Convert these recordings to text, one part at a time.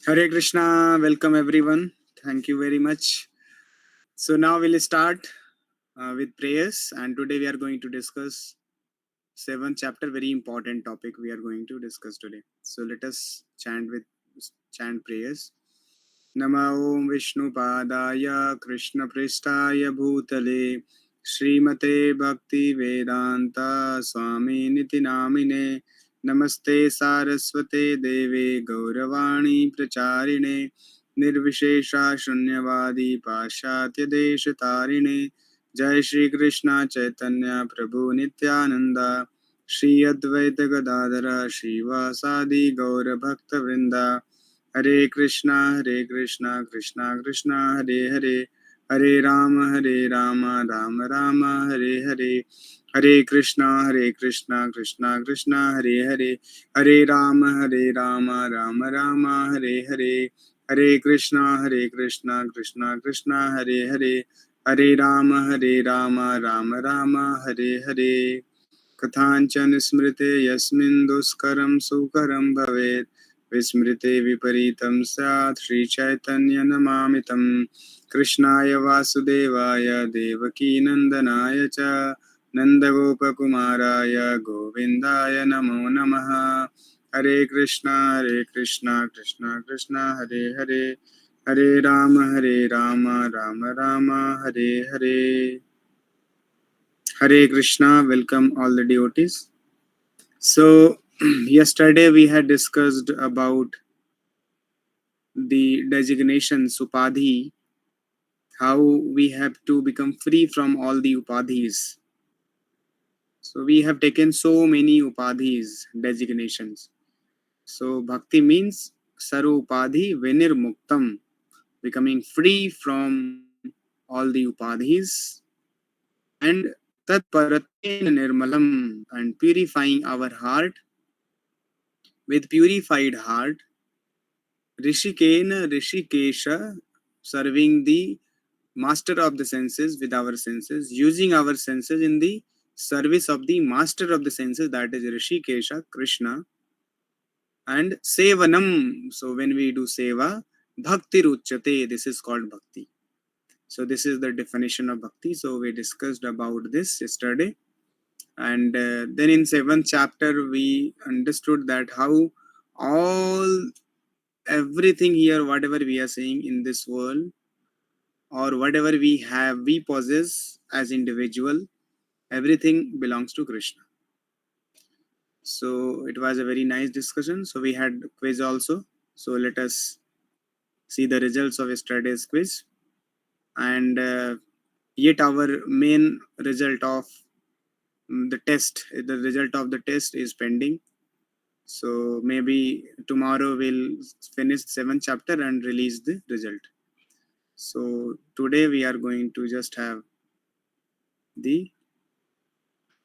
Hare Krishna, welcome everyone. Thank you very much. So now we'll start with prayers, and today we are going to discuss seventh chapter. Very important topic we are going to discuss today. So let us chant prayers. Nama Om Vishnu Padaya Krishna Pristaya Bhutale Srimate Bhakti Vedanta Swami Niti Namine Namaste Saraswate Deve Gauravani Pracharine Nirvishesha Shunyavadi Pashatya Deshatarine Jai Shri Krishna Chaitanya Prabhu Nityananda Shri Advaita Gadadara Shivasadi Gaura Bhakta Vrinda Hare Krishna, Krishna Krishna, Hare Hare, Hare Rama, Rama Rama, Hare Hare, Hare Krishna, Krishna Krishna, Hare Hare, Hare Rama, Rama Rama, Hare Hare, Hare Krishna, Krishna Krishna, Hare Hare, Hare Rama, Rama Rama, Hare Hare. कथांचन स्मृते यस्मिन् दुष्करं सुकरं भवेत् विस्मृते विपरीतं स्यात् श्रीचैतन्य नमामि तं कृष्णाय वासुदेवाय देवकीनन्दनाय च नन्दगोपकुमाराय गोविन्दाय नमो नमः हरे Krishna Krishna Krishna Hare Hare Hare Ram Ram Ram Hare Hare Hare Krishna, welcome all the devotees. So, yesterday we had discussed about the designation Upadhi, how we have to become free from all the Upadhis. So, we have taken so many Upadhis, designations. So, Bhakti means Saru Upadhi Venir Muktam, becoming free from all the Upadhis, and Tat Paraten Nirmalam, and purifying our heart with purified heart. Rishikena Rishikesha, serving the master of the senses with our senses, using our senses in the service of the master of the senses, that is Rishikesha, Krishna. And Sevanam, so when we do Seva, Bhakti Ruchate, this is called Bhakti. So this is the definition of Bhakti. So we discussed about this yesterday. And then in 7th chapter, we understood that how all everything here, whatever we are seeing in this world, or whatever we have, we possess as individual, everything belongs to Krishna. So it was a very nice discussion. So we had quiz also. So let us see the results of yesterday's quiz. And yet our main result of the result of the test is pending. So maybe tomorrow we'll finish 7th chapter and release the result. So today we are going to just have the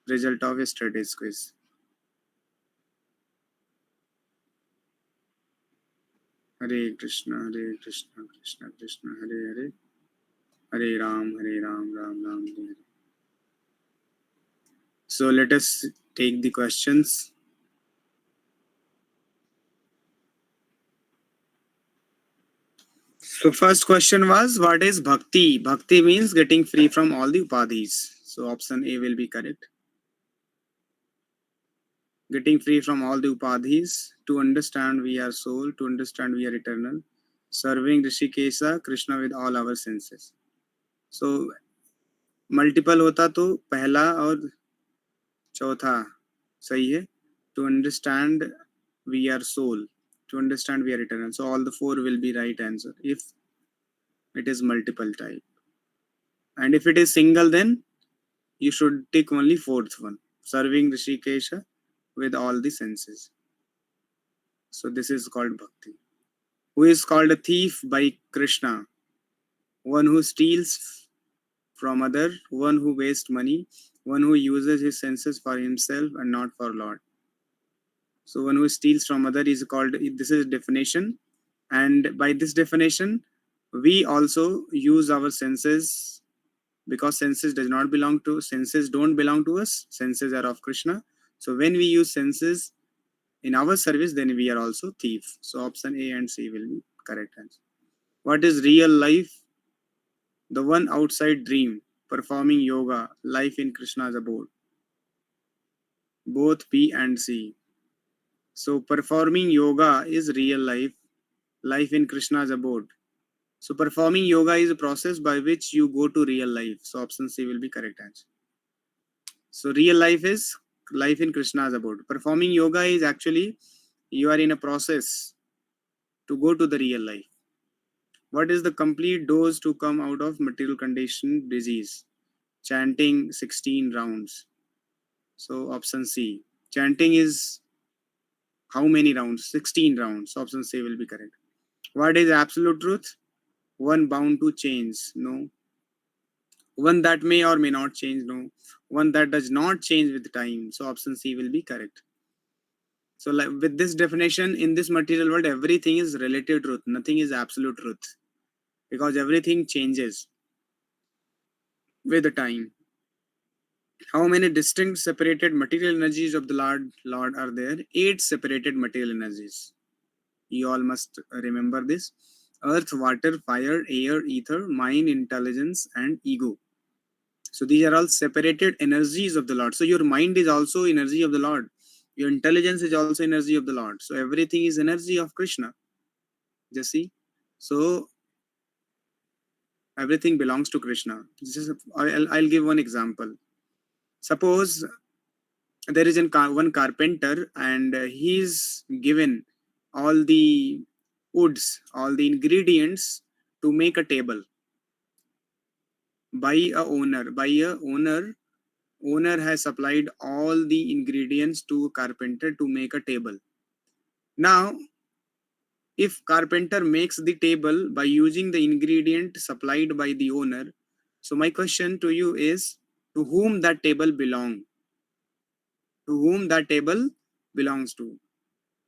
result of yesterday's quiz. Hare Krishna, Krishna Krishna, Hare Hare, Hare Ram, Ram Ram, Hare Hare. So let us take the questions. So first question was, what is bhakti? Bhakti means getting free from all the upadhis. So option A will be correct. Getting free from all the upadhis, to understand we are soul, to understand we are eternal, serving Rishikesha, Krishna with all our senses. So multiple होता तो पहला और चौथा सही है. To understand we are soul, to understand we are eternal. So all the four will be right answer if it is multiple type. And if it is single, then you should take only fourth one, serving Rishikesha with all the senses. So this is called bhakti. Who is called a thief by Krishna? One who steals from other, one who wastes money, one who uses his senses for himself and not for Lord. So one who steals from other is called, this is definition. And by this definition, we also use our senses, because senses don't belong to us. Senses are of Krishna. So when we use senses in our service, then we are also thief. So option A and C will be correct answer. What is real life? The one outside dream, performing yoga, life in Krishna's abode. Both B and C. So performing yoga is real life, life in Krishna's abode. So performing yoga is a process by which you go to real life. So option C will be correct answer. So real life is life in Krishna's abode. Performing yoga is actually you are in a process to go to the real life. What is the complete dose to come out of material condition disease? Chanting 16 rounds. So option C. Chanting is how many rounds? 16 rounds. So option C will be correct. What is absolute truth? One bound to change. No. One that may or may not change. No. One that does not change with time. So option C will be correct. So like with this definition, in this material world, everything is relative truth. Nothing is absolute truth. Because everything changes with the time. How many distinct separated material energies of the Lord are there? 8 separated material energies. You all must remember this. Earth, water, fire, air, ether, mind, intelligence, and ego. So these are all separated energies of the Lord. So your mind is also energy of the Lord. Your intelligence is also energy of the Lord. So everything is energy of Krishna. Just see. So everything belongs to Krishna. I'll give one example. Suppose there is one carpenter and he's given all the woods, all the ingredients to make a table by a owner has supplied all the ingredients to carpenter to make a table. Now if carpenter makes the table by using the ingredient supplied by the owner, so my question to you is, to whom that table belong? To whom that table belongs to?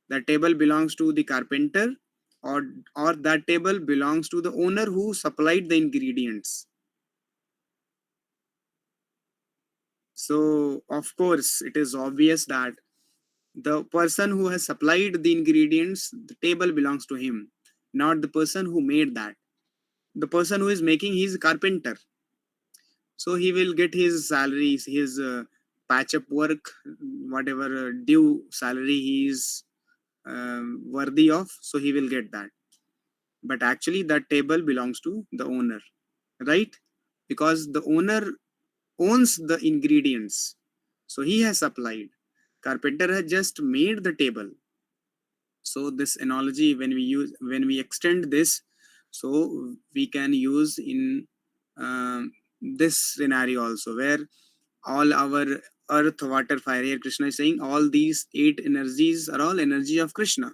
That table belongs to the carpenter, or that table belongs to the owner who supplied the ingredients. So of course it is obvious that the person who has supplied the ingredients, the table belongs to him, not the person who made that. The person who is making, he is carpenter, so he will get his salary, his patch up work, whatever due salary he is worthy of, so he will get that. But actually that table belongs to the owner, right? Because the owner owns the ingredients, so he has supplied. Carpenter has just made the table. So this analogy, when we extend this, so we can use in this scenario also, where all our earth, water, fire, air, Krishna is saying all these 8 energies are all energy of Krishna.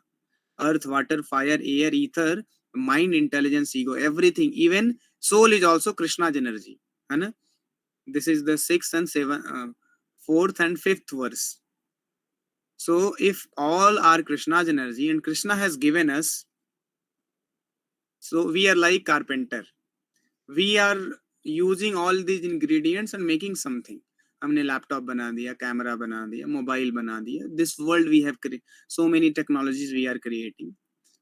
Earth, water, fire, air, ether, mind, intelligence, ego, everything, even soul is also Krishna's energy. Hai. This is the 6th and 4th and 5th verse. So if all are Krishna's energy and Krishna has given us, so we are like carpenter. We are using all these ingredients and making something. हमने laptop बना दिया, camera बना दिया, mobile बना दिया. This world we have so many technologies we are creating.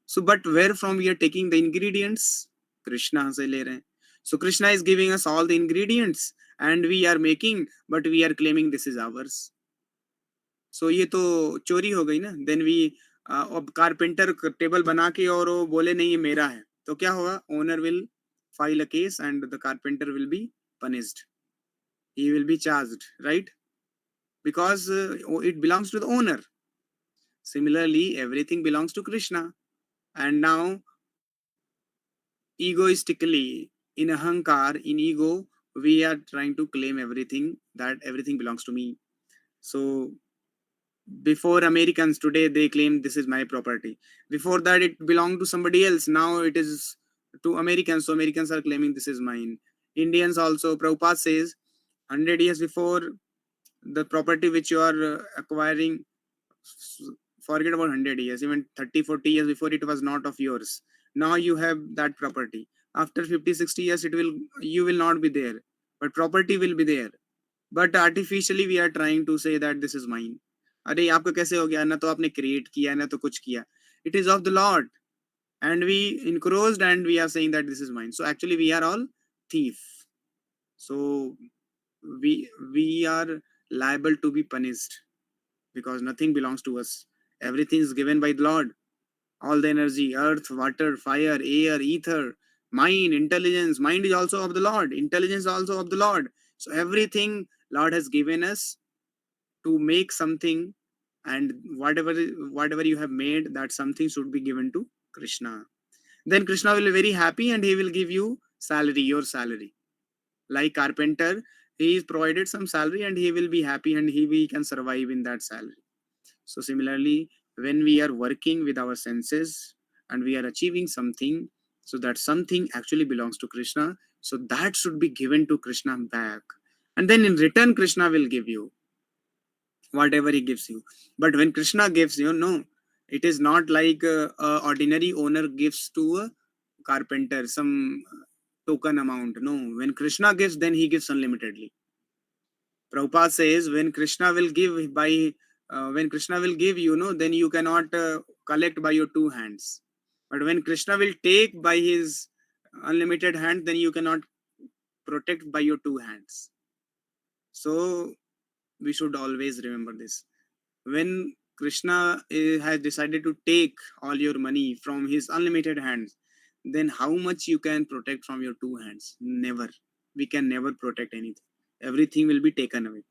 So but where from we are taking the ingredients? Krishna से ले रहे हैं. So Krishna is giving us all the ingredients and we are making, but we are claiming this is ours. So ये तो चोरी हो गई ना. Then we अब कारपेंटर टेबल बना के और वो बोले नहीं ये मेरा है, तो क्या होगा? Owner will file a case and the carpenter will be punished. He will be charged, right? Because it belongs to the owner. Similarly, everything belongs to Krishna. And now, egoistically, in ahankar, in ego, we are trying to claim everything, that everything belongs to me. So before Americans, today they claim this is my property. Before that it belonged to somebody else. Now it is to Americans. So Americans are claiming this is mine. Indians also, Prabhupada says, 100 years before, the property which you are acquiring, forget about 100 years, even 30, 40 years before, it was not of yours. Now you have that property. After 50, 60 years, you will not be there. But property will be there. But artificially, we are trying to say that this is mine. अरे आपको कैसे हो गया, ना तो आपने create किया ना तो कुछ किया. It is of the Lord, and we encroached and we are saying that this is mine. So actually we are all thief. So we are liable to be punished because nothing belongs to us. Everything is given by the Lord. All the energy, earth, water, fire, air, ether, mind, intelligence. Mind is also of the Lord. Intelligence is also of the Lord. So everything Lord has given us to make something, and whatever you have made, that something should be given to Krishna. Then Krishna will be very happy and he will give you salary, your salary. Like carpenter, he is provided some salary and he will be happy and we can survive in that salary. So similarly, when we are working with our senses and we are achieving something, so that something actually belongs to Krishna, so that should be given to Krishna back. And then in return, Krishna will give you whatever he gives you. But when Krishna gives you, no, it is not like a ordinary owner gives to a carpenter some token amount. No, when Krishna gives, then he gives unlimitedly. Prabhupada says when Krishna will give, then you cannot collect by your two hands. But when Krishna will take by his unlimited hand, then you cannot protect by your two hands. So we should always remember this. When Krishna has decided to take all your money from his unlimited hands, then how much you can protect from your two hands? Never. We can never protect anything. Everything will be taken away.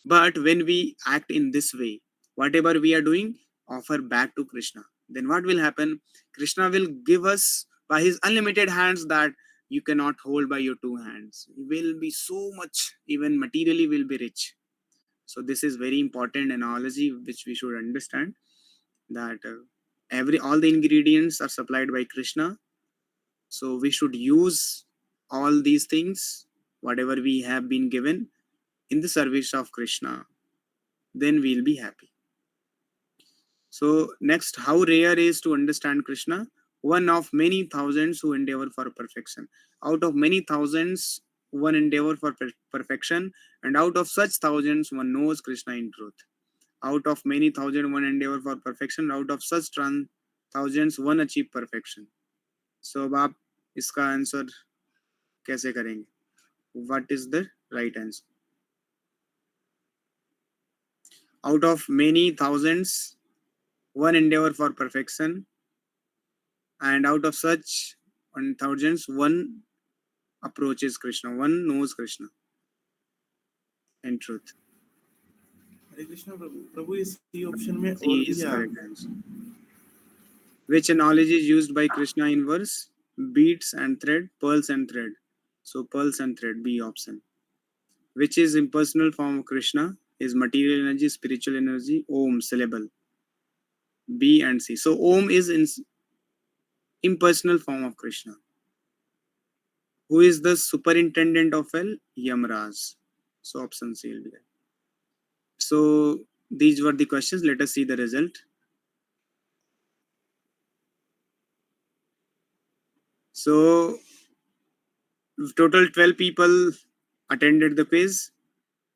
But when we act in this way, whatever we are doing, offer back to Krishna. Then what will happen? Krishna will give us by his unlimited hands that you cannot hold by your two hands. You will be so much, even materially will be rich. So this is very important analogy which we should understand, that all the ingredients are supplied by Krishna. So we should use all these things, whatever we have been given, in the service of Krishna. Then we'll be happy. So next, how rare is to understand Krishna? One of many thousands who endeavor for perfection. Out of many thousands, one endeavor for perfection, and out of such thousands, one knows Krishna in truth. Out of many thousand, one endeavor for perfection. Out of such thousands, one achieve perfection. So अब आप इसका answer कैसे करेंगे? What is the right answer? Out of many thousands, one endeavor for perfection, and out of such thousands, one approaches Krishna, one knows Krishna in truth. हरे कृष्ण प्रभु प्रभु इस option में C और भी is है correct answer. Which analogy is used by Krishna in verse? Beads and thread, pearls and thread. So pearls and thread, B option. Which is impersonal form of Krishna? Is material energy, spiritual energy, Om syllable. B and C. So Om is impersonal form of Krishna. Who is the superintendent of hell? Yamraj. So option C will be there. So these were the questions. Let us see the result. So total 12 people attended the quiz,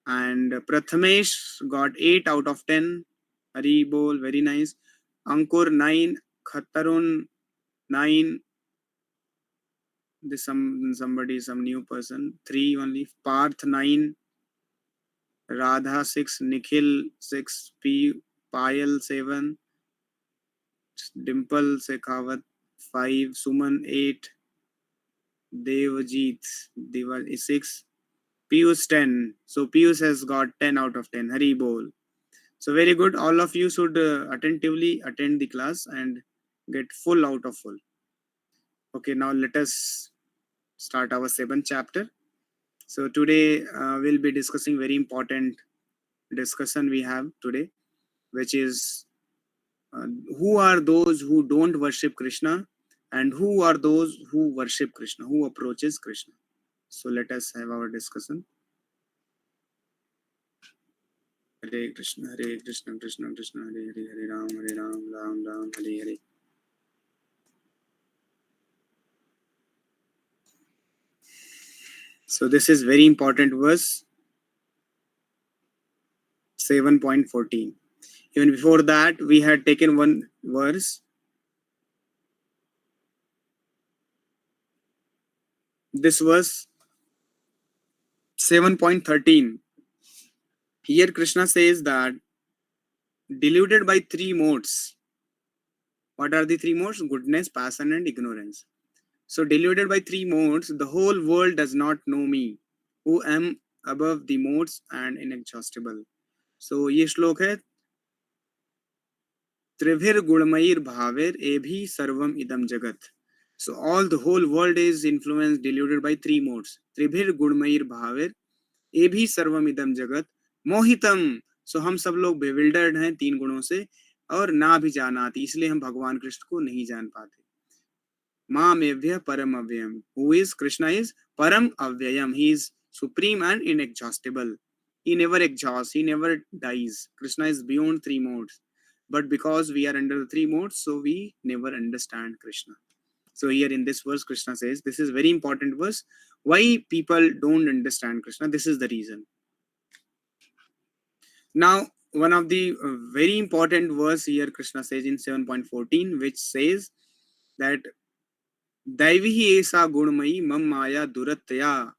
and Prathamesh got 8 out of 10. Hari Bol, very nice. Ankur 9, Khatarun 9. This some new person. 3 only. Parth 9, Radha 6, Nikhil 6, Payal 7, Dimple Sekhawat 5, Suman 8, Devajit 6, Piyush 10. So Piyush has got 10 out of 10. Hari Bol. So very good. All of you should attentively attend the class and get full out of full. Okay, now let us start our 7th chapter. So today we'll be discussing very important discussion we have today, which is who are those who don't worship Krishna and who are those who worship Krishna, who approaches Krishna. So let us have our discussion. Hare Krishna, Krishna Krishna, Hare Hare, Hare Ram, Ram Ram, Hare Hare. So this is very important verse 7.14. Even before that, we had taken one verse. This was 7.13. Here Krishna says that deluded by three modes. What are the three modes? Goodness, passion, and ignorance. So deluded by three modes, the whole world does not know me, who am above the modes and inexhaustible. So ये श्लोक है त्रिभिर गुणमयीर भावेर एभी सर्वम idam jagat. So all the whole world is influenced, deluded by three modes. त्रिभिर गुणमयीर भावेर एभी सर्वम idam jagat मोहितम. So हम सब लोग bewildered हैं तीन गुणों से और ना भी जानाति, इसलिए हम भगवान कृष्ण को नहीं जान पाते. Mamevyah param avyam. Who is Krishna is param avyayam. He is supreme and inexhaustible. He never exhausts, he never dies. Krishna is beyond three modes. But because we are under the three modes, so we never understand Krishna. So here in this verse, Krishna says, this is very important verse. Why people don't understand Krishna? This is the reason. Now, one of the very important verse here, Krishna says in 7.14, which says that दैवी एषा गुणमयी मम माया दुरतया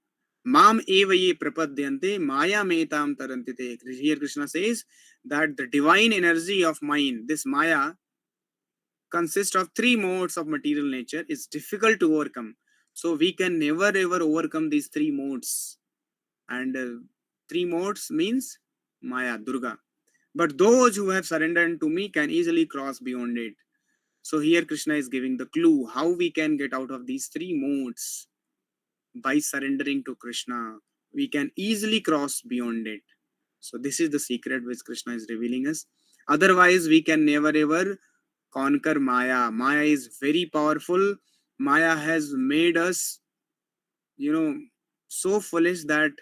माम एव ये प्रपद्यन्ते माया मेताम तरन्ति ते. Here Krishna says that the divine energy of mind, this maya, consists of three modes of material nature, is difficult to overcome. So we can never ever overcome these three modes. And three modes means Maya, Durga. But those who have surrendered to me can easily cross beyond it. So here Krishna is giving the clue how we can get out of these three modes. By surrendering to Krishna, we can easily cross beyond it. So this is the secret which Krishna is revealing us. Otherwise, we can never ever conquer Maya. Maya is very powerful. Maya has made us, so foolish that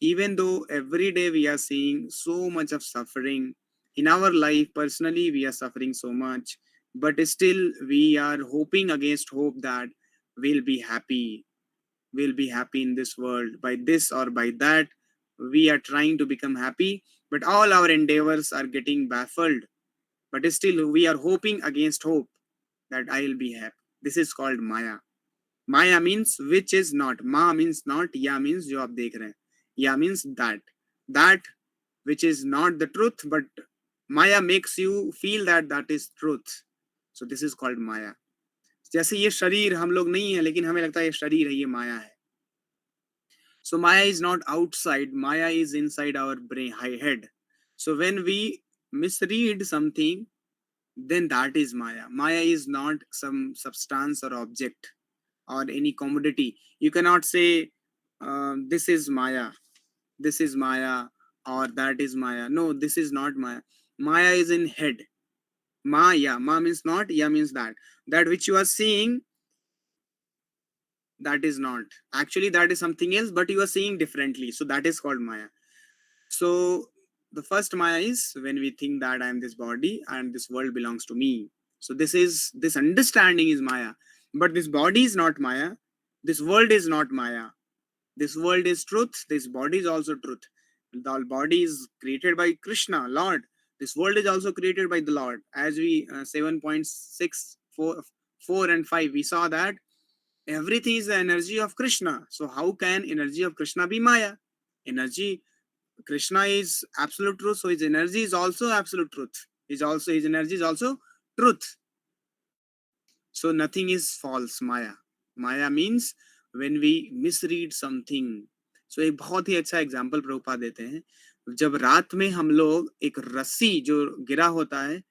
even though every day we are seeing so much of suffering in our life, personally, we are suffering so much, but still we are hoping against hope that we'll be happy. We'll be happy in this world by this or by that. We are trying to become happy, but all our endeavors are getting baffled. But still, we are hoping against hope that I'll be happy. This is called Maya. Maya means which is not. Ma means not. Ya means jo aap dekh rahe hain. Ya means that. That which is not the truth, but Maya makes you feel that that is truth. So this is called Maya. जैसे ये शरीर हम लोग नहीं है, लेकिन हमें लगता है ये शरीर है, ये माया है. So Maya is not outside. Maya is inside our brain, head. So when we misread something, then that is Maya. Maya is not some substance or object or any commodity. You cannot say this is Maya, this is Maya, or that is Maya. No, this is not Maya. Maya is in head. Maya. Ma means not, ya means that. That which you are seeing, that is not. Actually, that is something else, but you are seeing differently. So that is called Maya. So the first Maya is when we think that I am this body and this world belongs to me. So this understanding is Maya. But this body is not Maya. This world is not Maya. This world is truth. This body is also truth. The body is created by Krishna, Lord. This world is also created by the Lord. As we 7.64 and 5, we saw that everything is the energy of Krishna. So how can energy of Krishna be Maya? Energy, Krishna is absolute truth, so his energy is also absolute truth. His energy is also truth. So nothing is false, Maya. Maya means when we misread something. So एक बहुत ही अच्छा example Prabhupada देते हैं. जब रात में हम लोग एक रस्सी जो गिरा होता है,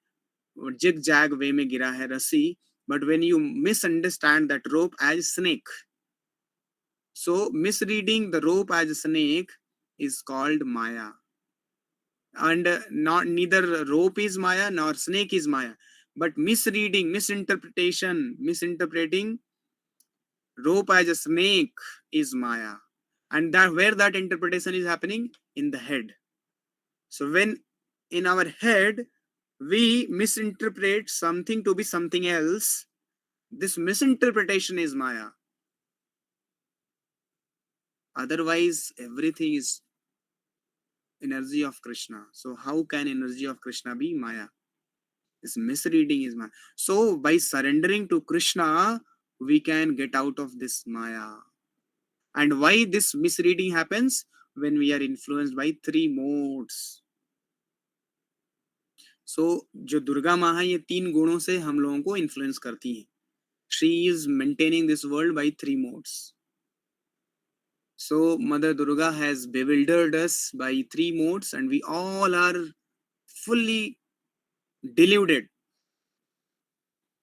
जिग जैग वे में गिरा है रस्सी, but when you misunderstand that rope as snake, so misreading the rope as snake is called Maya. And not neither rope is Maya nor snake is Maya, but misreading, misinterpreting rope as a snake is Maya. And that where that interpretation is happening in the head. So when in our head we misinterpret something to be something else, this misinterpretation is Maya. Otherwise everything is energy of Krishna. So how can energy of Krishna be Maya? This misreading is Maya. So by surrendering to Krishna, we can get out of this Maya. And why this misreading happens? When we are influenced by three modes. So जो दुर्गा माँ है ये तीन गुणों से हम लोगों को इन्फ्लुएंस करती हैं. She is maintaining this world by three modes. So Mother Durga has bewildered us by three modes, and we all are fully deluded,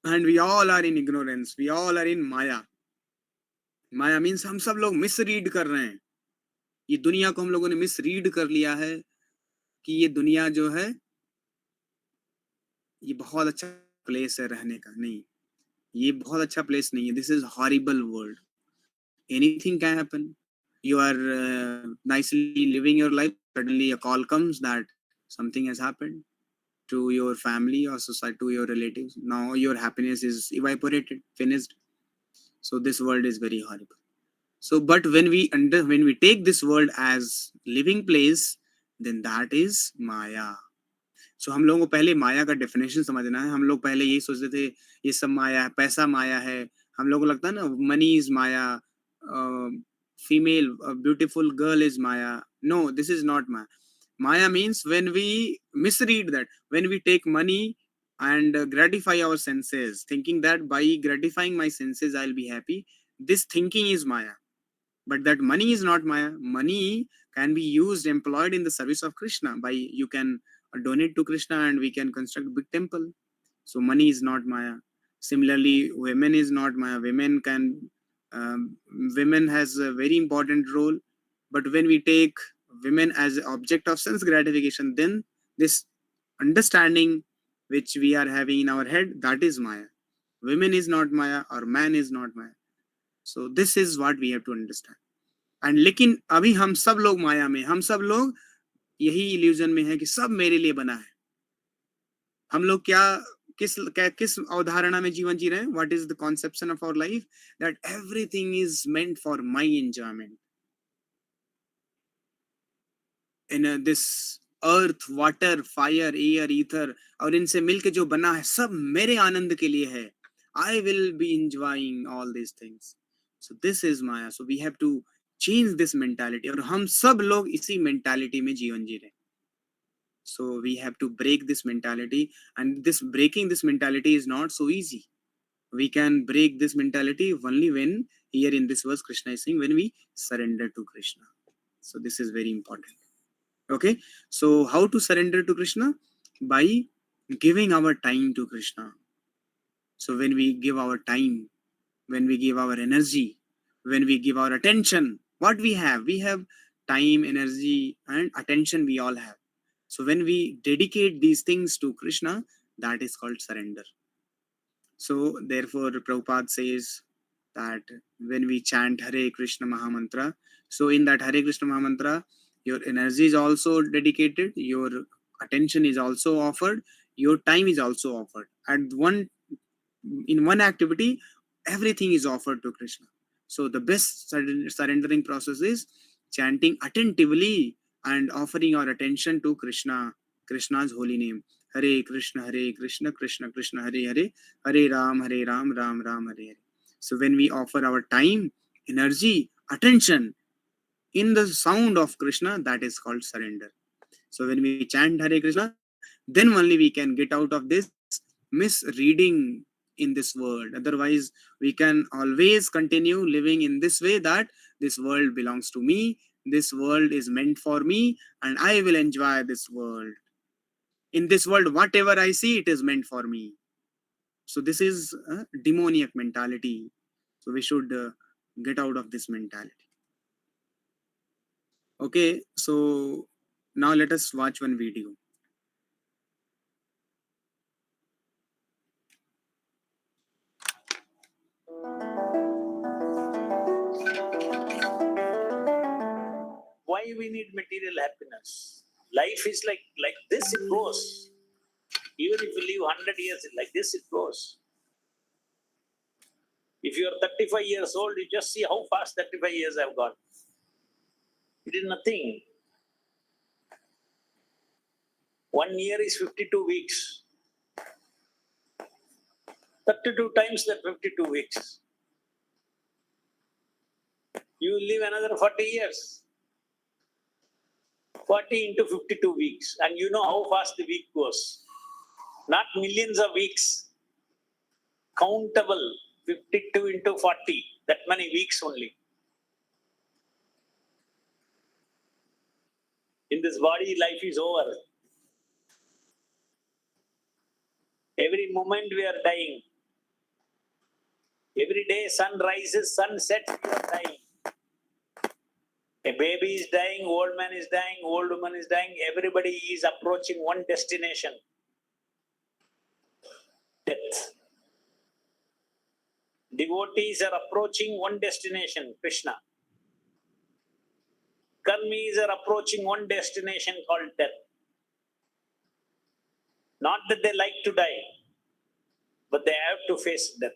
and we all are in ignorance. We all are in Maya. Maya means हम सब लोग misread कर रहे हैं. ये दुनिया को हम लोगों ने misread कर लिया है कि ये दुनिया जो है ये बहुत अच्छा प्लेस है रहने का. नहीं, ये बहुत अच्छा प्लेस नहीं है. This is horrible world. Anything can happen. You are nicely living your life. Suddenly a call comes that something has happened to your family or society, to your relatives. Now your happiness is evaporated, finished. So this world is very horrible. So, but when we take this world as living place, then that is Maya. So हम लोगों को पहले माया का definition समझना है. हम लोग पहले यही सोचते थे ये सब माया है, पैसा माया है. हम लोगों को लगता है ना money is Maya, female beautiful girl is Maya. No, this is not Maya. Maya means when we misread that, when we take money and gratify our senses, thinking that by gratifying my senses I'll be happy. This thinking is Maya. But that money is not Maya. Money can be used, employed in the service of Krishna. By you can donate to Krishna and we can construct big temple. So money is not Maya. Similarly, women is not Maya. Women can, women has a very important role. But when we take women as object of sense gratification, then this understanding which we are having in our head, that is Maya. Women is not Maya or man is not Maya. So this is what we have to understand. And लेकिन अभी हम सब लोग माया में, हम सब लोग यही इल्यूजन में है कि सब मेरे लिए बना है. हम लोग किस अवधारणा में जीवन जी रहे हैं? What is the conception of our life? That everything is meant for my enjoyment. In this earth, water, fire, air, ether और इनसे मिलके जो बना है सब मेरे आनंद के लिए है. I will be enjoying all these things. So this is maya. So we have to change this mentality. और हम सब लोग इसी मेंटालिटी में जीवन जी रहे हैं. So we have to break this mentality, and this breaking this mentality is not so easy. We can break this mentality only when, here in this verse Krishna is saying, when we surrender to Krishna. So this is very important. Okay, so how to surrender to Krishna? By giving our time to Krishna. So when we give our time, when we give our energy, when we give our attention, what we have time, energy and attention. We all have. So when we dedicate these things to Krishna, that is called surrender. So therefore Prabhupada says that when we chant Hare Krishna Mahamantra, so in that Hare Krishna Mahamantra, your energy is also dedicated, your attention is also offered, your time is also offered. And in one activity, everything is offered to Krishna. So the best surrendering process is chanting attentively and offering our attention to Krishna's holy name. Hare Krishna, Krishna Krishna, Hare Hare, Hare Ram, Ram Ram, Hare Hare. So when we offer our time, energy, attention in the sound of Krishna, that is called surrender. So when we chant Hare Krishna, then only we can get out of this misreading in this world. Otherwise, we can always continue living in this way, that this world belongs to me, this world is meant for me, and I will enjoy this world. In this world, whatever I see, it is meant for me. So this is a demoniac mentality. So we should get out of this mentality. Okay, so now let us watch one video. Why we need material happiness? Life is like this, it goes. Even if you live 100 years, like this, it goes. If you are 35 years old, you just see how fast 35 years have gone. It is nothing. 1 year is 52 weeks. 32 times that 52 weeks. You will live another 40 years. 40 into 52 weeks. And you know how fast the week goes. Not millions of weeks. Countable. 52 into 40. That many weeks only. In this body, life is over. Every moment we are dying. Every day sun rises, sun sets, you are dying. A baby is dying, old man is dying, old woman is dying. Everybody is approaching one destination. Death. Devotees are approaching one destination, Krishna. Karmis are approaching one destination called death. Not that they like to die, but they have to face death.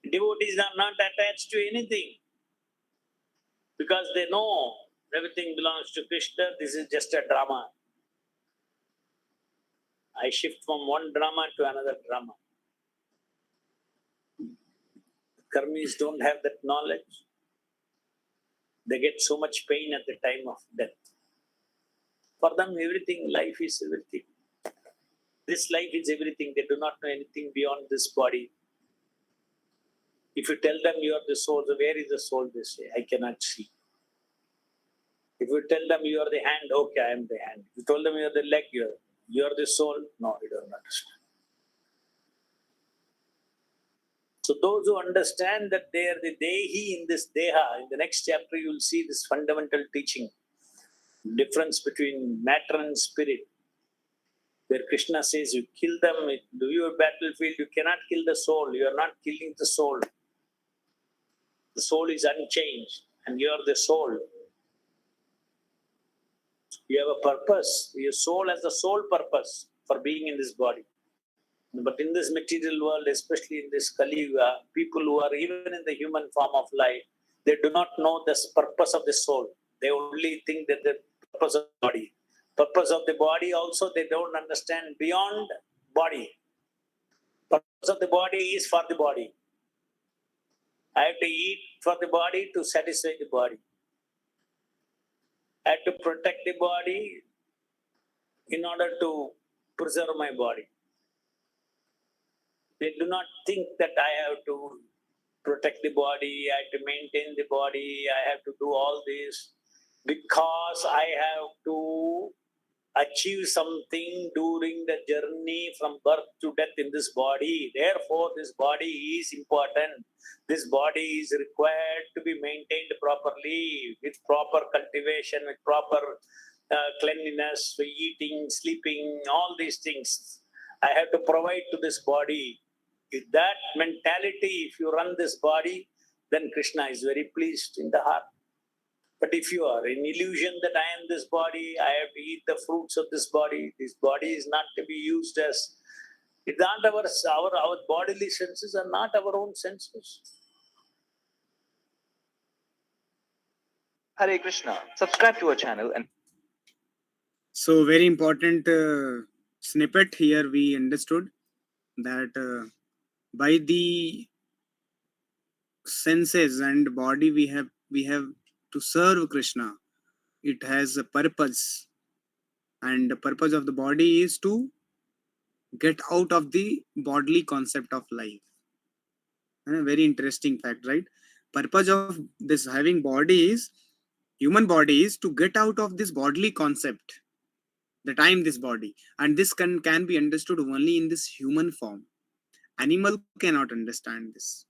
Devotees are not attached to anything because they know everything belongs to Krishna. This is just a drama. I shift from one drama to another drama. Karmis don't have that knowledge. They get so much pain at the time of death. For them, everything, life is everything. This life is everything. They do not know anything beyond this body. If you tell them you are the soul, so where is the soul? They say, I cannot see. If you tell them you are the hand, okay, I am the hand. If you told them you are the leg, you are the soul, no, you don't understand. So those who understand that they are the Dehi in this Deha, in the next chapter you will see this fundamental teaching. Difference between matter and spirit. Where Krishna says you kill them, do your battlefield, you cannot kill the soul. You are not killing the soul. The soul is unchanged and you are the soul. You have a purpose. Your soul has the sole purpose for being in this body. But in this material world, especially in this Kali Yuga, people who are even in the human form of life, they do not know the purpose of the soul. They only think that the purpose of the body. Purpose of the body also they don't understand beyond body. Purpose of the body is for the body. I have to eat for the body to satisfy the body. I have to protect the body in order to preserve my body. They do not think that I have to protect the body, I have to maintain the body, I have to do all this because I have to achieve something during the journey from birth to death in this body. Therefore, this body is important. This body is required to be maintained properly with proper cultivation, with proper cleanliness, eating, sleeping, all these things. I have to provide to this body. With that mentality, if you run this body, then Krishna is very pleased in the heart. But if you are in illusion that I am this body, I have to eat the fruits of this body is not to be used as, it's not our bodily senses are not our own senses. Hare Krishna. Subscribe to our channel and So very important snippet here we understood that by the senses and body we have to serve Krishna. It has a purpose, and the purpose of the body is to get out of the bodily concept of life. And a very interesting fact, right? Purpose of this having body is, human body is to get out of this bodily concept that I am this body, and this can be understood only in this human form. Animal cannot understand this.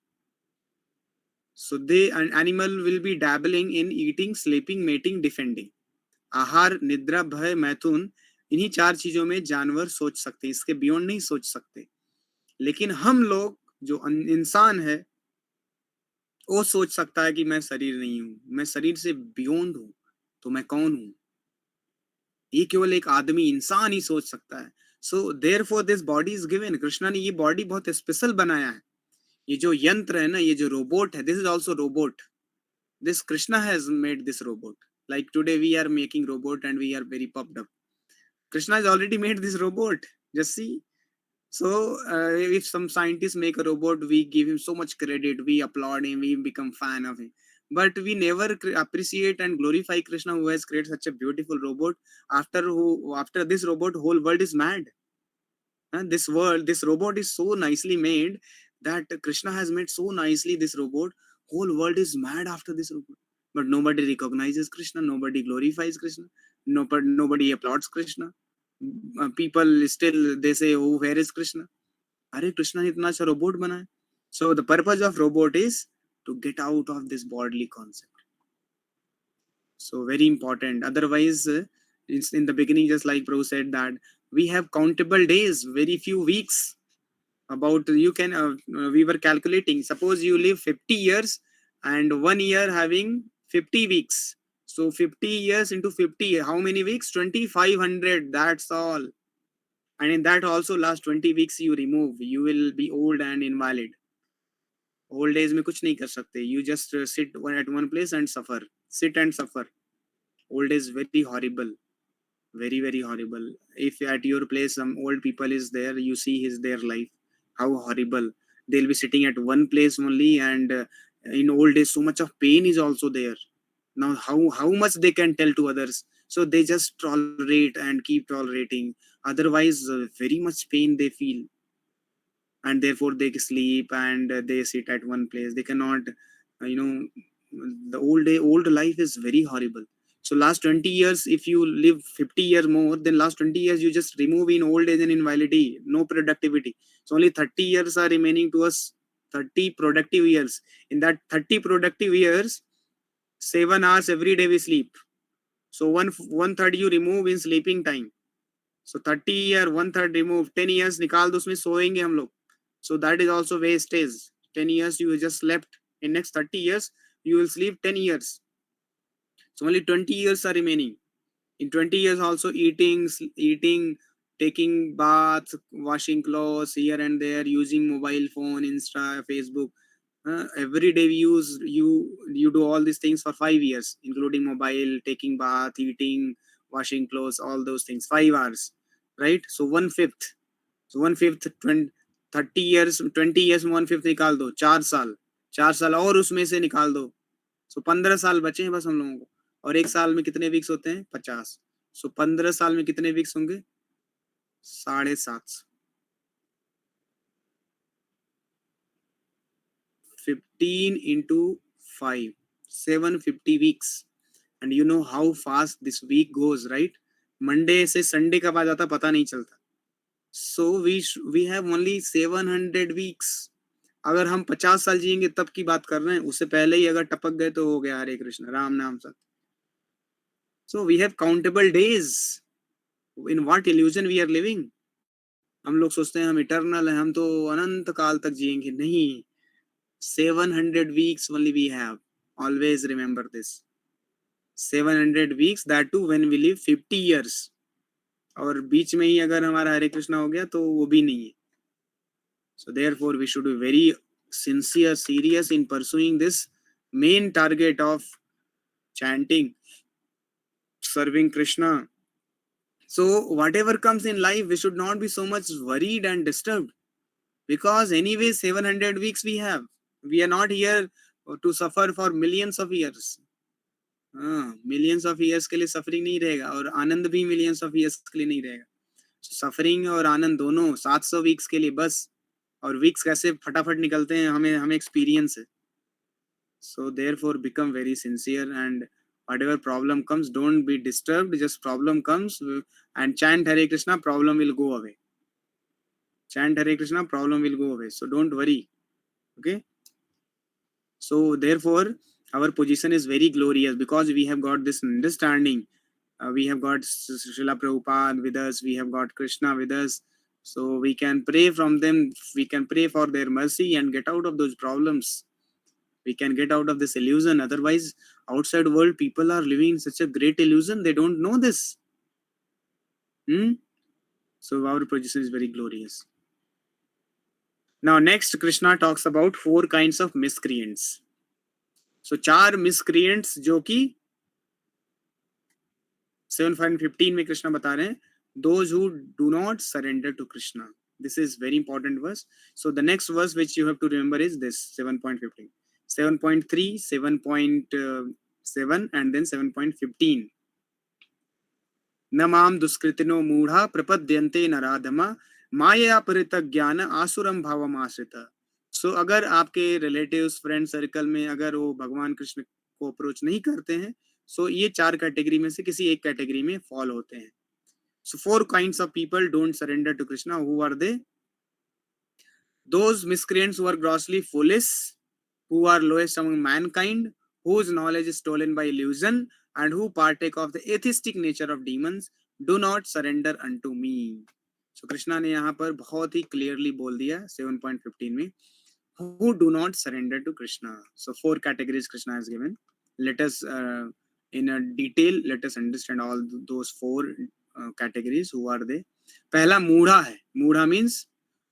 So an animal will be dabbling in eating, sleeping, mating, defending. आहार, निद्रा, भय, मैथुन, इन्हीं 4 चीजों में जानवर सोच सकते हैं, इसके बियॉन्ड नहीं सोच सकते. लेकिन हम लोग जो इंसान है वो सोच सकता है कि मैं शरीर नहीं हूं, मैं शरीर से बियॉन्ड हूं, तो मैं कौन हूं. ये केवल एक आदमी इंसान ही सोच सकता है. So therefore this body is given. Krishna ने ये बॉडी बहुत स्पेशल बनाया है. ये जो यंत्र है ना, ये जो रोबोट है, this is also robot. This Krishna has made this robot. Like today we are making robot and we are very pumped up. Krishna has already made this robot. Just see. So if some scientists make a robot, we give him so much credit, we applaud him, we become fan of him. But we never appreciate and glorify Krishna, who has created such a beautiful robot. After this robot, whole world is mad. And this robot is so nicely made that Krishna has made so nicely this robot. Whole world is mad after this robot. But nobody recognizes Krishna, nobody glorifies Krishna, nobody applauds Krishna. People still they say, "Oh, where is Krishna?" Are Krishna ने इतना अच्छा robot बनाया. So the purpose of robot is to get out of this bodily concept. So very important. Otherwise, it's in the beginning, just like Prabhu said, that we have countable days, very few weeks. About you can we were calculating. Suppose you live 50 years and 1 year having 50 weeks. So 50 years into 50, how many weeks? 2500. That's all. And in that also last 20 weeks you remove. You will be old and invalid. Old age में कुछ नहीं कर सकते. You just sit at one place and suffer. Sit and suffer. Old is very horrible. Very, very horrible. If at your place some old people is there, you see their life. How horrible. They'll be sitting at one place only, and in old age so much of pain is also there. Now how much they can tell to others? So they just tolerate and keep tolerating. Otherwise, very much pain they feel. And therefore they sleep and they sit at one place. They cannot, the old life is very horrible. So last 20 years, if you live 50 years more, then last 20 years you just remove in old age and invalidity, no productivity. So only 30 years are remaining to us, 30 productive years. In that 30 productive years, 7 hours every day we sleep. So one third you remove in sleeping time. So 30 year, one third remove, 10 years निकाल दो, उसमें सोएंगे हम लोग. So that is also wastage. 10 years you just slept. In next 30 years, you will sleep 10 years. So only 20 years are remaining. In 20 years also eating, taking bath, washing clothes here and there, using mobile phone, Insta, Facebook. Every day you do all these things for 5 years, including mobile, taking bath, eating, washing clothes, all those things. 5 hours, right? So 1/5. So 1/5, 30 years, 20 years में 1/5 निकाल दो. 4 साल और उसमें से निकाल दो. सो 15 साल बचे हैं बस हम लोगों को. और एक साल में कितने वीक्स होते हैं? 50. सो 15 साल में कितने वीक्स होंगे? 7.5. 15 into 5, 750 weeks. And you know how fast this week goes, right? Monday से Sunday कब आ जाता पता नहीं चलता. So we have only 700 weeks. अगर हम 50 साल जिएंगे तब की बात कर रहे हैं. उससे पहले ही अगर टपक गए तो हो गया हरे कृष्ण राम नाम सत्य. So we have countable days. In what illusion we are living? हम लोग सोचते हैं हम इटर्नल हैं, हम तो अनंत काल तक जिएंगे. नहीं. 700 weeks only we have. Always remember this. 700 weeks, that too when we live 50 years. और बीच में ही अगर हमारा हरे कृष्णा हो गया तो वो भी नहीं है. So therefore we should be very sincere, serious in pursuing this main target of chanting, serving Krishna. So whatever comes in life, we should not be so much worried and disturbed, because anyway 700 weeks we have. We are not here to suffer for millions of years. Millions of years के लिए suffering नहीं रहेगा और आनंद भी millions of years के लिए नहीं रहेगा. Suffering और आनंद दोनों 700 weeks के लिए बस. और weeks कैसे फटाफट निकलते हैं हमें experience है. So therefore become very sincere, and whatever problem comes, don't be disturbed. Just problem comes and chant Hare Krishna, problem will go away. Chant Hare Krishna, problem will go away. So don't worry. Okay. So therefore our position is very glorious because we have got this understanding. We have got Srila Prabhupada with us. We have got Krishna with us. So we can pray from them. We can pray for their mercy and get out of those problems. We can get out of this illusion. Otherwise, outside world, people are living in such a great illusion. They don't know this. So our position is very glorious. Now, next, Krishna talks about 4 kinds of miscreants. So 4 miscreants जो कि 7.15 में कृष्णा बता रहे हैं, those who do not surrender to Krishna. This is very important verse. So the next verse which you have to remember is this 7.15, 7.3, 7.7 and then 7.15. न माम दुष्कृतिनो मूढ़ा प्रपद्यन्ते नराधमा माया परित ज्ञान आसुरम भावम आश्रित. सो अगर आपके रिलेटिव्स फ्रेंड सर्कल में अगर वो भगवान कृष्ण को अप्रोच नहीं करते हैं, सो ये 4 कैटेगरी में से किसी एक कैटेगरी में फॉल होते हैं. So 4 kinds of people don't surrender to Krishna. Who are they? Those miscreants who are grossly foolish, who are lowest among mankind, whose knowledge is stolen by illusion, and who partake of the atheistic nature of demons, do not surrender unto me. So Krishna ने यहाँ पर बहुत ही clearly बोल दिया 7.15 में, who do not surrender to Krishna. So 4 categories Krishna has given. Let us in a detail, let us understand all those 4 categories. Who are they? पहला मूढ़ा है. मूढ़ा means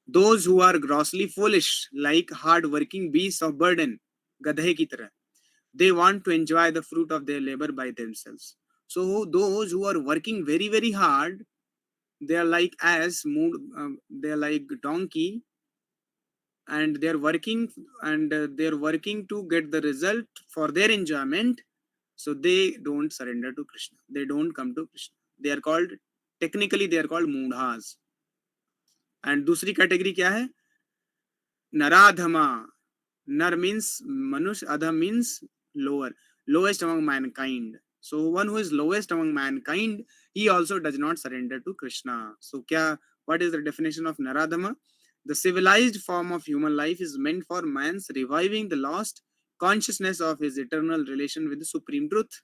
those who are grossly foolish, like hard working beasts of burden, गधे की तरह. They want to enjoy the fruit of their labor by themselves. So those who are working very very hard, they are like ass, they are like donkey, and they are working to get the result for their enjoyment. So they don't surrender to Krishna. They don't come to Krishna. They are called, technically they are called moodhas. And दूसरी category क्या है? नराधमा. Nar means manush, adha means lower, lowest among mankind. So one who is lowest among mankind, he also does not surrender to Krishna. So what is the definition of naradhama? The civilized form of human life is meant for man's reviving the lost consciousness of his eternal relation with the supreme truth.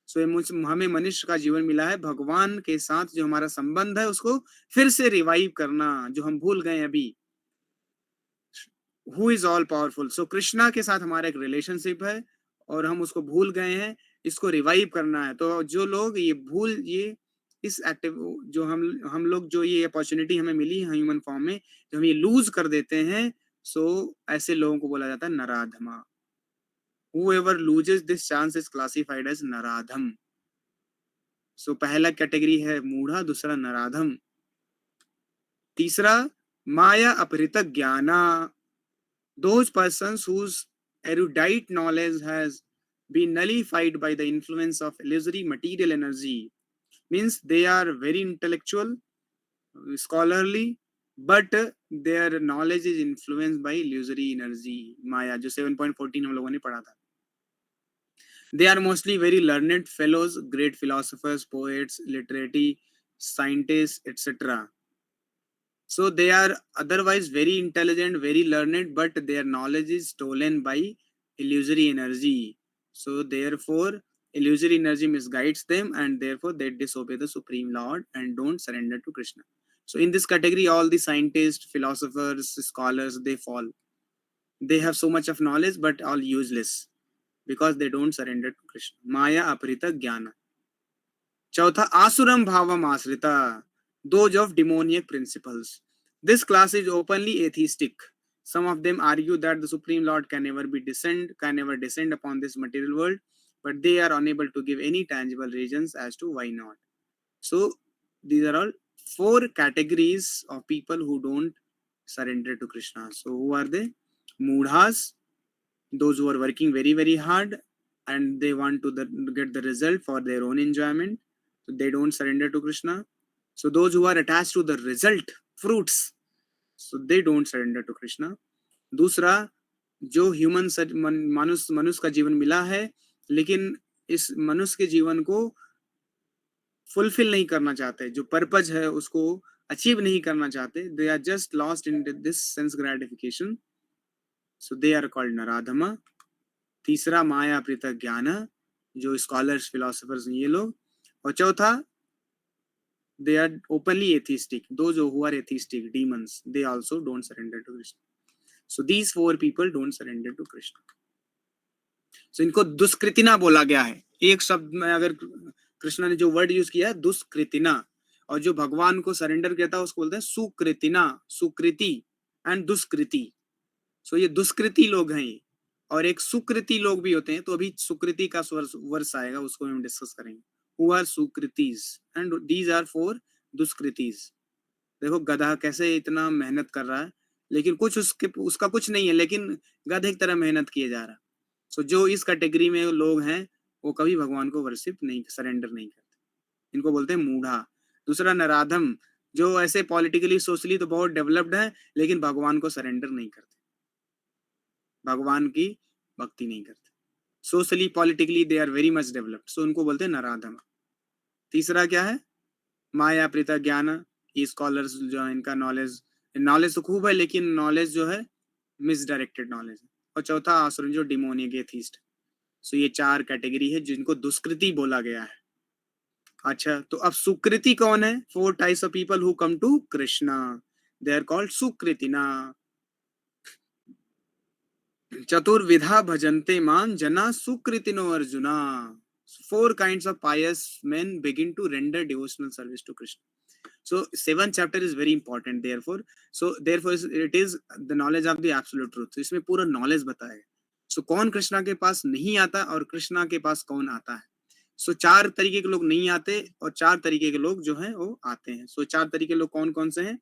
So हमें मनुष्य का जीवन मिला है भगवान के साथ जो हमारा संबंध है उसको फिर से रिवाइव करना, जो हम भूल गए अभी. Who is all powerful? So Krishna के साथ हमारा एक रिलेशनशिप है और हम उसको भूल गए हैं, इसको रिवाइव करना है. तो जो लोग ये इस एक्टिव जो हम लोग जो ये अपॉर्चुनिटी हमें मिली है ह्यूमन फॉर्म में, जो हम ये लूज कर देते हैं, सो ऐसे लोगों को बोला जाता है नराधमा. Whoever loses this chance is classified as naradham. सो पहला कैटेगरी है मूढ़ा, दूसरा नराधम. तीसरा माया अपहृत ज्ञाना. Those persons whose erudite knowledge has been nullified by the influence of illusory material energy, means they are very intellectual, scholarly, but their knowledge is influenced by illusory energy, Maya, जो 7.14 हम लोगों ने पढ़ा था. They are mostly very learned fellows, great philosophers, poets, literati, scientists, etc. So they are otherwise very intelligent, very learned, but their knowledge is stolen by illusory energy. So therefore, illusory energy misguides them, and therefore they disobey the Supreme Lord and don't surrender to Krishna. So in this category, all the scientists, philosophers, scholars, they fall. They have so much of knowledge, but all useless because they don't surrender to Krishna. Maya aprita jnana. Chautha asuram bhavam asrita. Those of demoniac principles. This class is openly atheistic. Some of them argue that the Supreme Lord can never descend upon this material world, but they are unable to give any tangible reasons as to why not. So these are all 4 categories of people who don't surrender to Krishna. So who are they? Moodhas, those who are working very very hard and they want to get the result for their own enjoyment, so they don't surrender to Krishna. So those who are attached to the result, fruits, so they don't surrender to Krishna. दूसरा, जो human मनुष्य का जीवन मिला है लेकिन इस मनुष्य के जीवन को फुलफिल नहीं करना चाहते, जो पर्पज है उसको अचीव नहीं करना चाहते, they are just lost in this sense gratification, so they are called naradhama. तीसरा माया प्रीत ज्ञान, जो स्कॉलर्स फिलोसोफर्स ये लोग. और चौथा, they are openly atheistic. Those who are atheistic, demons, they also don't surrender to Krishna. So these 4 people don't surrender to Krishna. So इनको दुष्कृतिना बोला गया है. एक शब्द में अगर कृष्ण ने जो वर्ड यूज किया है दुष्कृतिना, और जो भगवान को सरेंडर करता है उसको बोलते हैं सुकृतिना, सुकृति एंड दुष्कृति. सो ये दुष्कृति लोग हैं. और एक सुकृति लोग भी होते हैं। तो अभी सुकृति का वर्ष आएगा, उसको हम डिस्कस करेंगे। हु आर सुकृतीज एंड दीज आर फोर दुष्कृतीज। देखो गधा कैसे इतना मेहनत कर रहा है, लेकिन कुछ उसका कुछ नहीं है, लेकिन गधे की तरह मेहनत किए जा रहा है। सो जो इस कैटेगरी में लोग हैं वो कभी भगवान को वर्शिप नहीं, सरेंडर नहीं करते, इनको बोलते हैं मूढ़ा। दूसरा नराधम, जो ऐसे पॉलिटिकली सोशली तो बहुत डेवलप्ड है, लेकिन भगवान को सरेंडर नहीं करते, भगवान की भक्ति नहीं करते। Socially politically they are very much developed, so उनको बोलते हैं नराधम। तीसरा क्या है? माया प्रीता ज्ञान। ये स्कॉलर्स जो है, इनका नॉलेज तो खूब है, लेकिन नॉलेज जो है मिसडायरेक्टेड नॉलेज है। और चौथा आसुरन जो डिमोनियक एथीस्ट। सो ये चार कैटेगरी है जिनको दुष्कृति बोला गया है। अच्छा, तो अब सुकृति कौन है? 4 types of people who come to Krishna, they are called सुकृतिना। चतुर्विधा भजन्ते मान जना सुकृतिनो arjuna. 4 kinds of pious men begin to render devotional service to Krishna. So 7th chapter is very important, therefore it is the knowledge of the absolute truth. So इसमें पूरा knowledge बताएगा। So कौन कृष्णा के पास नहीं आता और कृष्णा के पास कौन आता है? So 4 तरीके के लोग नहीं आते और 4 तरीके के लोग जो हैं वो आते हैं। So 4 तरीके के लोग कौन कौन से हैं?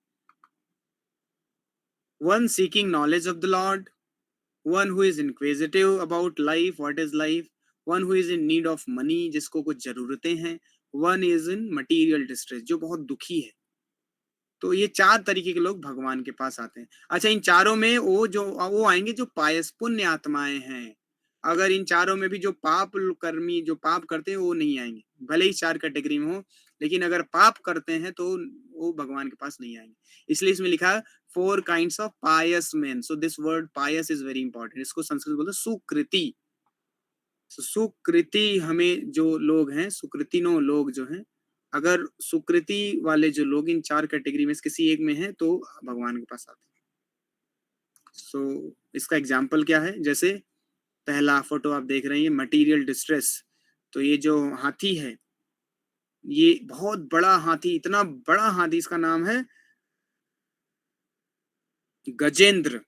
One seeking knowledge of the Lord, one who is inquisitive about life, what is life, one who is in need of money, जिसको कुछ जरूरतें हैं, one is in material distress, जो बहुत दुखी है। तो ये 4 तरीके के लोग भगवान के पास आते हैं। अच्छा, इन चारों में वो आएंगे जो पायस पुण्य आत्माएं हैं। अगर इन चारों में भी जो पाप कर्मी जो पाप करते हैं वो नहीं आएंगे, भले ही 4 कैटेगरी में हो, लेकिन अगर पाप करते हैं तो वो भगवान के पास नहीं आएंगे। इसलिए इसमें लिखा है 4 kinds of pious men. So this word pious is very important. इसको संस्कृत बोलते हैं सुकृति। सुकृति हमें जो लोग हैं, सुकृतिनो लोग जो हैं, अगर सुकृति वाले जो लोग इन 4 कैटेगरी में किसी एक में हैं तो भगवान के पास आते हैं। सो इसका एग्जाम्पल क्या है? जैसे पहला फोटो आप देख रहे हैं, मटीरियल डिस्ट्रेस। तो ये जो हाथी है, ये बहुत बड़ा हाथी, इतना बड़ा हाथी, इसका नाम है गजेंद्र।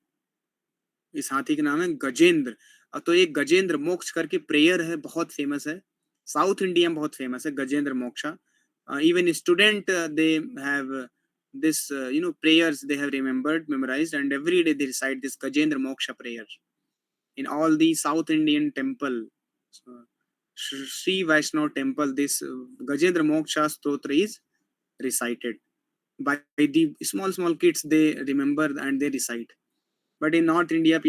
इस हाथी का नाम है गजेंद्र। तो एक गजेंद्र मोक्ष करके प्रेयर है, बहुत फेमस है, साउथ इंडिया में बहुत फेमस है Gajendra moksha. Even student they have this prayers they have memorized, and every day they recite this Gajendra Moksha prayer in all the South Indian temple. Sri Vaishnav temple, this Gajendra Moksha stotra is recited by the small kids. They remember and they recite. But in North India,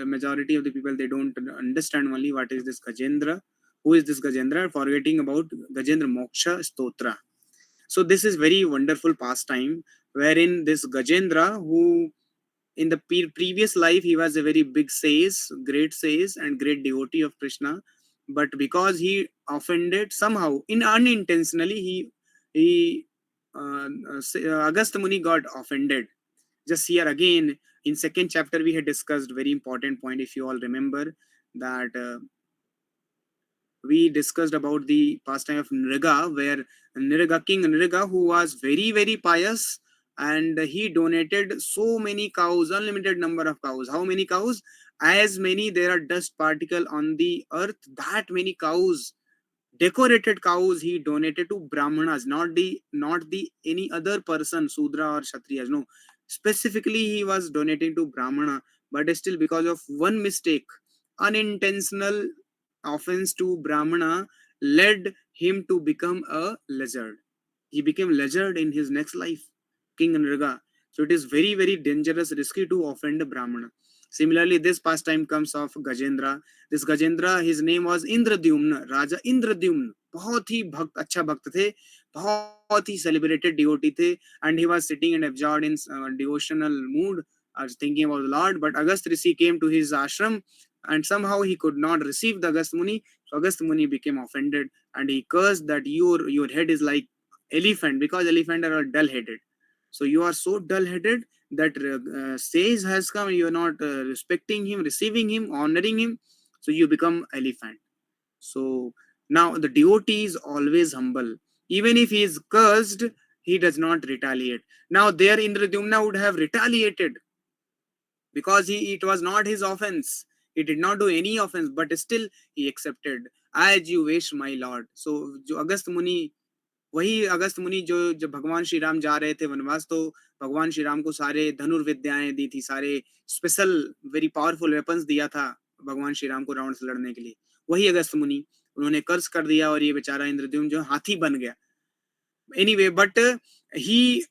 majority of the people, they don't understand only what is this Gajendra. Who is this Gajendra? Forgetting about Gajendra Moksha stotra. So this is very wonderful pastime wherein this Gajendra, who in the previous life he was a very big sage, great sage and great devotee of Krishna, but because he offended somehow, unintentionally, Agastya Muni got offended. Just here again in 2nd chapter we had discussed very important point, if you all remember, that we discussed about the pastime of Nriga, where King Nriga, who was very, very pious, and he donated so many cows, unlimited number of cows. How many cows? As many there are dust particle on the earth, that many cows, decorated cows, he donated to Brahmanas, not the any other person, Sudra or Kshatriyas. No, specifically he was donating to Brahmana, but still because of one mistake, unintentional offense to Brahmana led him to become a lizard. He became lizard in his next life, King Nriga. So it is very, very dangerous, risky to offend a Brahmana. Similarly, this pastime comes of Gajendra. This Gajendra, his name was Indradyumna, Raja Indradyumna. बहुत ही अच्छा भक्त थे, बहुत ही celebrated devotee थे, and he was sitting and absorbed in devotional mood, thinking about the Lord. But Agastya Rishi came to his ashram, and somehow he could not receive the Agastya Muni. So Agastya Muni became offended, and he cursed that your head is like elephant, because elephants are dull-headed. So you are so dull-headed that sage has come, you are not respecting him, receiving him, honoring him, so you become elephant. So now the devotee is always humble. Even if he is cursed, he does not retaliate. Now there Indradyumna would have retaliated, because it was not his offense. He did not do any offense, but still he accepted. As you wish, my lord. So जो अगस्त मुनि, वही अगस्त मुनि जो जब भगवान श्री राम जा रहे थे वनवास, तो भगवान श्री राम को सारे धनुर्विद्याएं दी थी, सारे स्पेशल वेरी पावरफुल वेपन्स दिया था भगवान श्री राम को रावण से लड़ने के लिए। वही अगस्त मुनि, उन्होंने कर्ज कर दिया और ये बेचारा इंद्रद्युम्न जो हाथी बन गया। Anyway, but he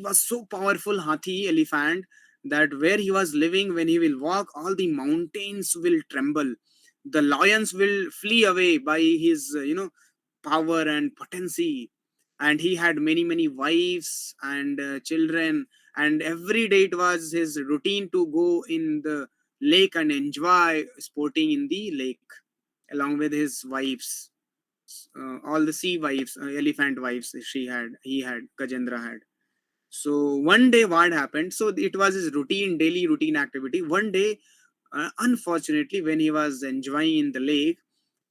was so powerful hathi elephant that where he was living, when he will walk, all the mountains will tremble, the lions will flee away by his power and potency. And he had many wives and children, and every day it was his routine to go in the lake and enjoy sporting in the lake along with his wives, all the sea wives, elephant wives he had, Gajendra had. So one day what happened? So it was his daily routine activity. One day, unfortunately, when he was enjoying in the lake,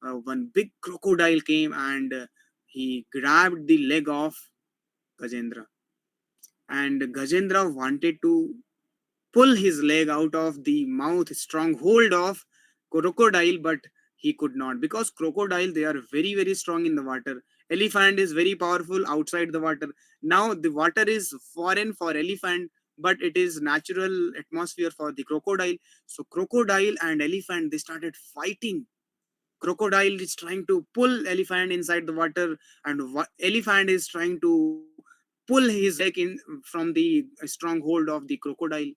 one big crocodile came and he grabbed the leg of Gajendra. And Gajendra wanted to pull his leg out of the mouth, stronghold of crocodile, but he could not, because crocodile, they are very strong in the water. Elephant is very powerful outside the water. Now the water is foreign for elephant, but it is natural atmosphere for the crocodile. So crocodile and elephant, they started fighting. Crocodile is trying to pull elephant inside the water, and elephant is trying to pull his leg in from the stronghold of the crocodile.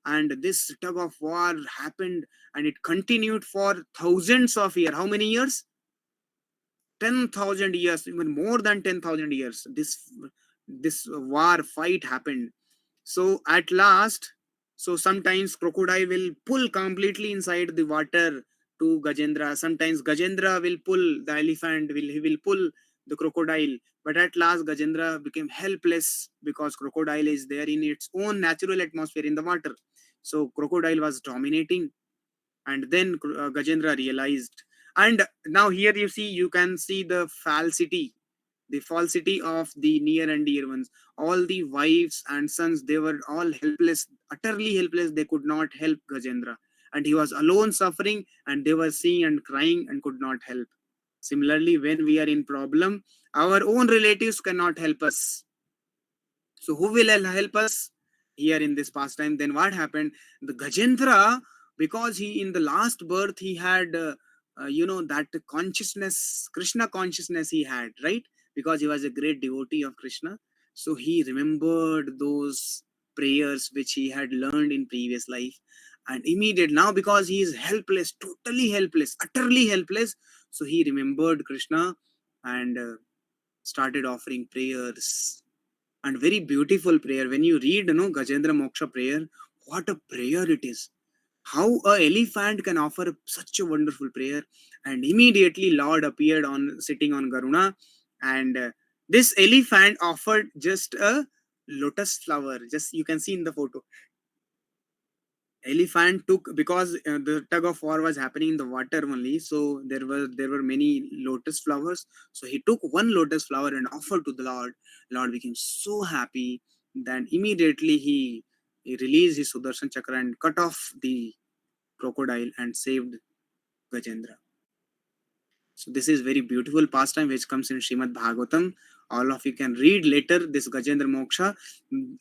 And this tug of war happened, and it continued for thousands of years. How many years? 10,000 years, even more than 10,000 years. This war fight happened. So at last, so sometimes crocodile will pull completely inside the water to Gajendra. Sometimes Gajendra will pull the elephant, he will pull the crocodile. But at last Gajendra became helpless because crocodile is there in its own natural atmosphere in the water. So crocodile was dominating, and then Gajendra realized. And now here you can see the falsity of the near and dear ones. All the wives and sons, they were all helpless, utterly helpless. They could not help Gajendra, and he was alone suffering, and they were seeing and crying and could not help. Similarly, when we are in problem, our own relatives cannot help us. So who will help us here in this pastime? Then what happened? The Gajendra, because he in the last birth he had that consciousness, Krishna consciousness he had, right? Because he was a great devotee of Krishna. So he remembered those prayers which he had learned in previous life, and immediate now, because he is helpless, totally helpless, utterly helpless, so he remembered Krishna and started offering prayers. And very beautiful prayer. When you read Gajendra Moksha prayer, what a prayer it is. How a elephant can offer such a wonderful prayer. And immediately Lord appeared sitting on Garuna, and this elephant offered just a lotus flower. Just you can see in the photo. Elephant took, because the tug of war was happening in the water only, so there were many lotus flowers. So he took one lotus flower and offered to the Lord. Lord became so happy that immediately he released his Sudarshan Chakra and cut off the crocodile and saved Gajendra. So this is very beautiful pastime which comes in Srimad Bhagavatam. All of you can read later this Gajendra Moksha.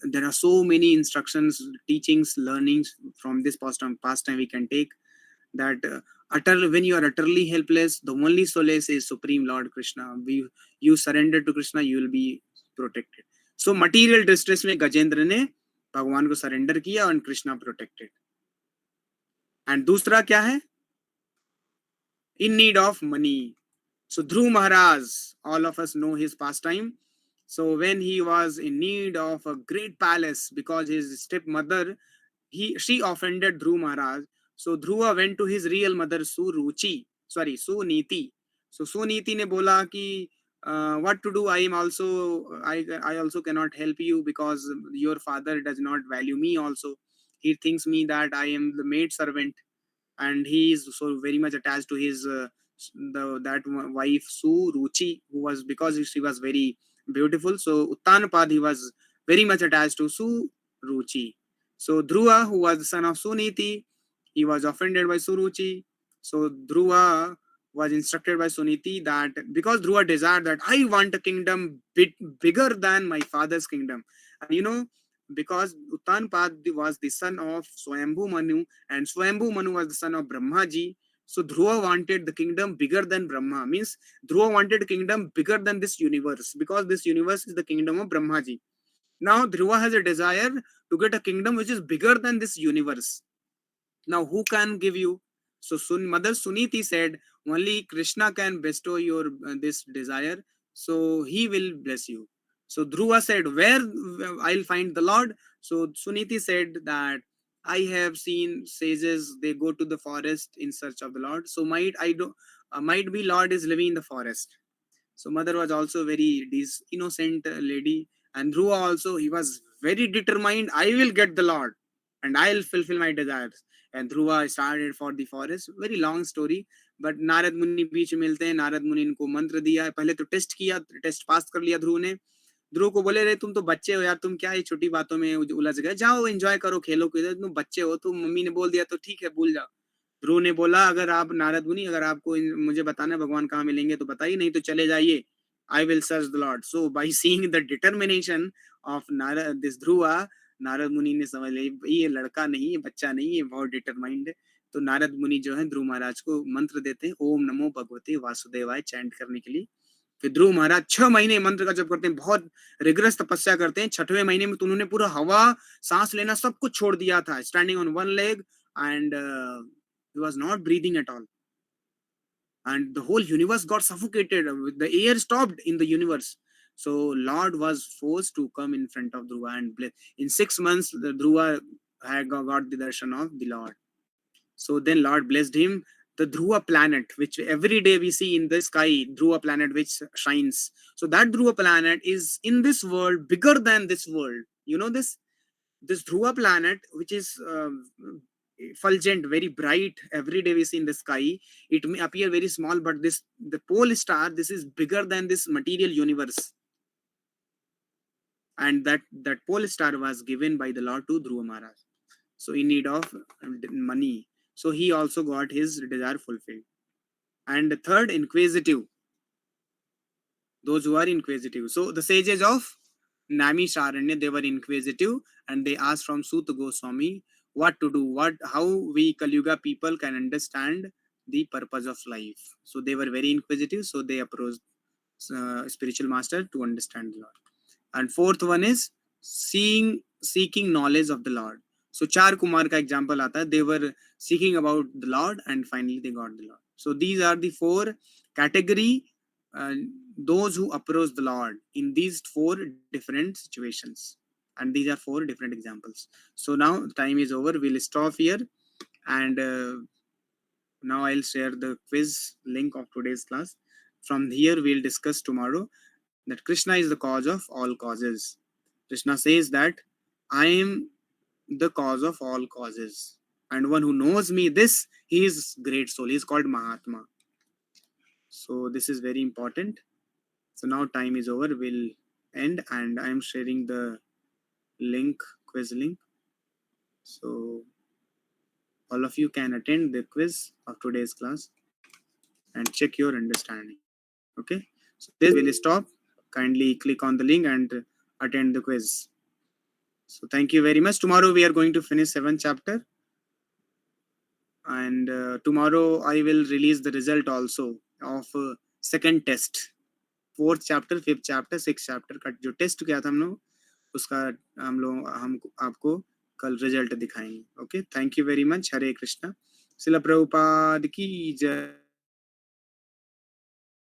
There are so many instructions, teachings, learnings from this pastime we can take. That when you are utterly helpless, the only solace is Supreme Lord Krishna. You surrender to Krishna, you will be protected. So material distress में गजेंद्र ने भगवान को surrender किया and Krishna protected. And दूसरा क्या है? In need of money. So Dhruv Maharaj, all of us know his pastime. So when he was in need of a great palace, because his stepmother, she offended Dhruv Maharaj. So Dhruva went to his real mother Suniti. So Suniti ne bola ki what to do? I also cannot help you because your father does not value me also. He thinks me that I am the maid servant, and he is so very much attached to his that wife Suruchi, who was, because she was very beautiful. So Uttanapad, he was very much attached to Suruchi. So Dhruva, who was the son of Suniti, he was offended by Suruchi. So Dhruva was instructed by Suniti that because Dhruva desired that I want a kingdom bit bigger than my father's kingdom. And you know, because Uttanpad was the son of Swayambhu Manu and Swayambhu Manu was the son of Brahmaji. So Dhruva wanted the kingdom bigger than Brahma. Means Dhruva wanted a kingdom bigger than this universe because this universe is the kingdom of Brahmaji. Now Dhruva has a desire to get a kingdom which is bigger than this universe. Now who can give you? So Mother Suniti said only Krishna can bestow your this desire. So he will bless you. So Dhruva said, where I'll find the Lord? So Suniti said that I have seen sages, they go to the forest in search of the Lord. So might be Lord is living in the forest. So mother was also very innocent lady, and Dhruva also, he was very determined. I will get the Lord, and I'll fulfill my desires. And Dhruva started for the forest. Very long story, but Narad मुनि बीच में मिलते हैं. नारद मुनि इनको मंत्र दिया. पहले तो टेस्ट किया, टेस्ट पास कर लिया ध्रुव ने. ध्रुव को बोले रे तुम तो बच्चे हो यार, तुम क्या ये छोटी बातों में उलझ गए, जाओ एंजॉय करो, खेलो कूदो, तुम बच्चे हो. तो मम्मी ने बोल दिया तो ठीक है, भूल जाओ. ध्रुव ने बोला अगर आप नारद मुनि, अगर आपको मुझे बताना भगवान कहाँ मिलेंगे तो बताइए, नहीं तो चले जाइए. I will search the Lord. So by seeing the determination of this Dhruva, Narad मुनि ने समझ लिया ये लड़का नहीं, ये बच्चा नहीं, ये बहुत डिटरमाइंड है. तो नारद मुनि जो है ध्रुव महाराज को मंत्र देते हैं ओम नमो भगवते वासुदेवाय चैंट करने के लिए. फिर ध्रुव महाराज 6 महीने मंत्र का जप करते हैं, बहुत रिगरस तपस्या करते हैं. 6वें महीने में तो उन्होंने पूरा हवा, सांस लेना सब कुछ छोड़ दिया था. Standing on one leg and he was not breathing at all, and the whole universe got suffocated. The air stopped in the universe. So Lord was forced to come in front of Dhruva and bless. In 6 months the Dhruva had got the darshan of the Lord. So then Lord blessed him. The Dhruva planet, which every day we see in the sky, Dhruva planet which shines. So that Dhruva planet is in this world, bigger than this world. You know this Dhruva planet, which is fulgent, very bright, every day we see in the sky. It may appear very small, but the pole star, this is bigger than this material universe. And that pole star was given by the Lord to Dhruva Maharaj. So in need of money. So he also got his desire fulfilled. And the third, inquisitive. Those who are inquisitive. So the sages of Naimisharanya, they were inquisitive, and they asked from Suta Goswami what to do, how we Kalyuga people can understand the purpose of life. So they were very inquisitive, so they approached spiritual master to understand the Lord. And fourth one is seeking knowledge of the Lord. So Char Kumar ka example aata hai, they were seeking about the Lord and finally they got the Lord. So these are the 4 category, those who approach the Lord in these 4 different situations. And these are 4 different examples. So now time is over. We'll stop here. And now I'll share the quiz link of today's class. From here, we'll discuss tomorrow that Krishna is the cause of all causes. Krishna says that I am the cause of all causes. And one who knows me, this, he is great soul. He is called Mahatma. So this is very important. So now time is over. We'll end, and I'm sharing the link, quiz link. So all of you can attend the quiz of today's class and check your understanding. Okay. So this will stop. Kindly click on the link and attend the quiz. So thank you very much. Tomorrow we are going to finish 7th chapter. And tomorrow I will release the result also of second test. 4th chapter, 5th chapter, 6th chapter का जो test किया था हम लोग, उसका हम आपको कल रिजल्ट दिखाएंगे. Okay, thank you very much. Hare Krishna. Srila Prabhupada की जय.